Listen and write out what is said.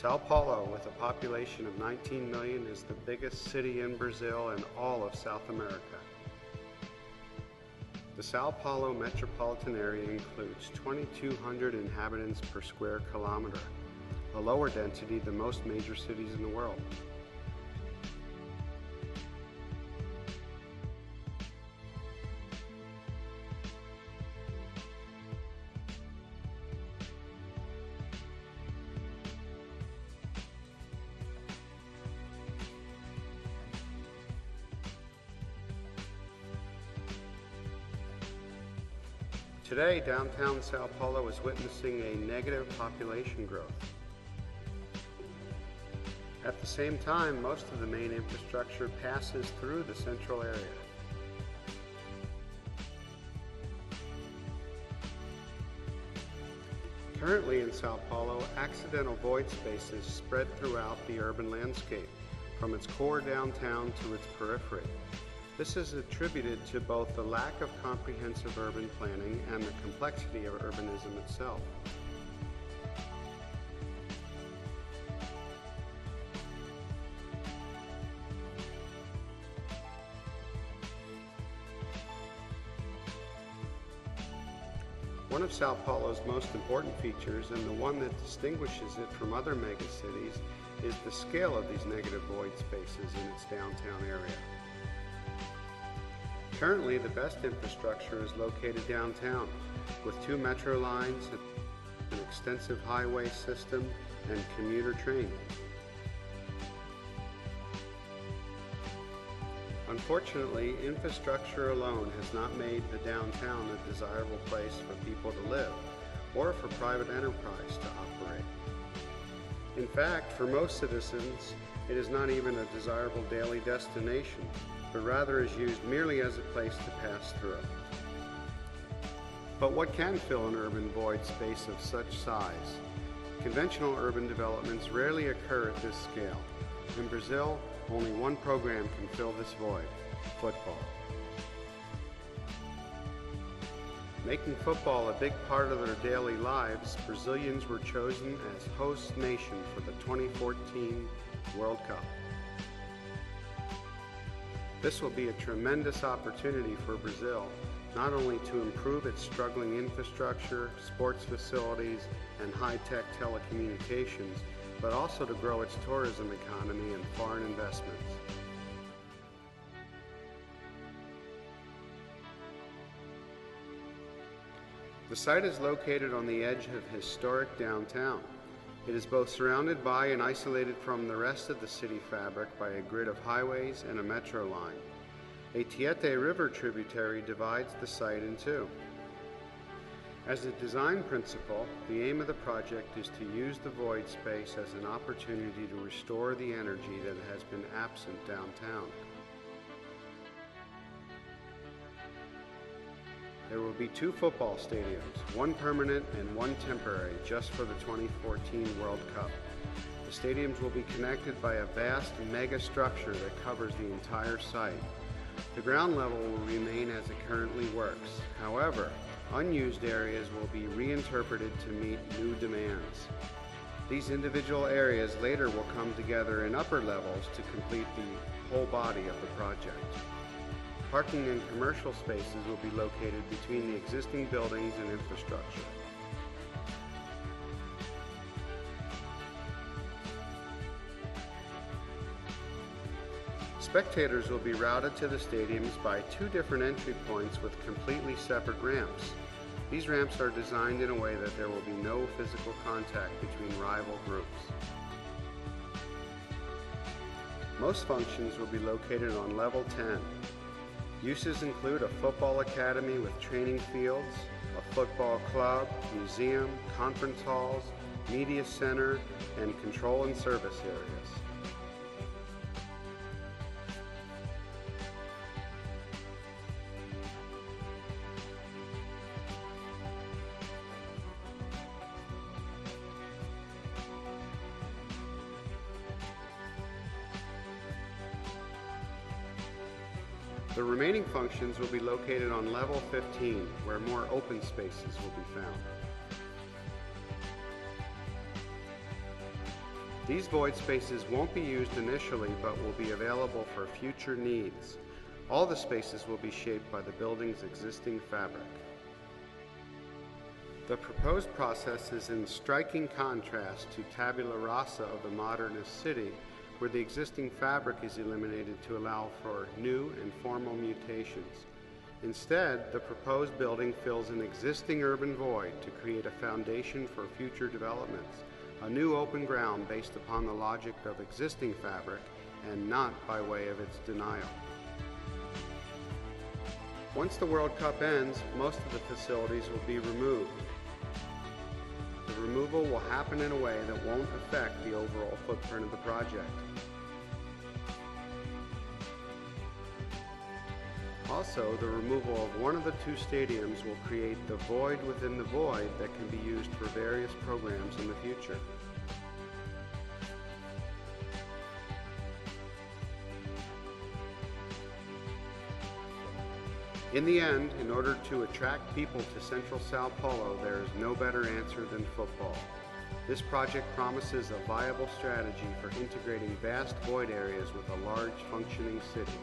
Sao Paulo, with a population of 19 million, is the biggest city in Brazil and all of South America. The Sao Paulo metropolitan area includes 2,200 inhabitants per square kilometer, a lower density than most major cities in the world. Today, downtown Sao Paulo is witnessing a negative population growth. At the same time, most of the main infrastructure passes through the central area. Currently in Sao Paulo, accidental void spaces spread throughout the urban landscape, from its core downtown to its periphery. This is attributed to both the lack of comprehensive urban planning and the complexity of urbanism itself. One of Sao Paulo's most important features, and the one that distinguishes it from other megacities, is the scale of these negative void spaces in its downtown area. Currently, the best infrastructure is located downtown, with 2 metro lines, an extensive highway system, and commuter trains. Unfortunately, infrastructure alone has not made the downtown a desirable place for people to live, or for private enterprise to operate. In fact, for most citizens, it is not even a desirable daily destination, but rather is used merely as a place to pass through. But what can fill an urban void space of such size? Conventional urban developments rarely occur at this scale. In Brazil, only one program can fill this void: football. Making football a big part of their daily lives, Brazilians were chosen as host nation for the 2014 World Cup. This will be a tremendous opportunity for Brazil, not only to improve its struggling infrastructure, sports facilities, and high-tech telecommunications, but also to grow its tourism economy and foreign investments. The site is located on the edge of historic downtown. It is both surrounded by and isolated from the rest of the city fabric by a grid of highways and a metro line. A Tietê River tributary divides the site in two. As a design principle, the aim of the project is to use the void space as an opportunity to restore the energy that has been absent downtown. There will be 2 football stadiums, one permanent and one temporary, just for the 2014 World Cup. The stadiums will be connected by a vast mega structure that covers the entire site. The ground level will remain as it currently works. However, unused areas will be reinterpreted to meet new demands. These individual areas later will come together in upper levels to complete the whole body of the project. Parking and commercial spaces will be located between the existing buildings and infrastructure. Spectators will be routed to the stadiums by 2 different entry points with completely separate ramps. These ramps are designed in a way that there will be no physical contact between rival groups. Most functions will be located on level 10. Uses include a football academy with training fields, a football club, museum, conference halls, media center, and control and service areas. The remaining functions will be located on level 15, where more open spaces will be found. These void spaces won't be used initially, but will be available for future needs. All the spaces will be shaped by the building's existing fabric. The proposed process is in striking contrast to Tabula Rasa of the modernist city, where the existing fabric is eliminated to allow for new and formal mutations. Instead, the proposed building fills an existing urban void to create a foundation for future developments, a new open ground based upon the logic of existing fabric and not by way of its denial. Once the World Cup ends, most of the facilities will be removed. The removal will happen in a way that won't affect the overall footprint of the project. Also, the removal of one of the two stadiums will create the void within the void that can be used for various programs in the future. In the end, in order to attract people to Central Sao Paulo, there is no better answer than football. This project promises a viable strategy for integrating vast void areas with a large functioning city.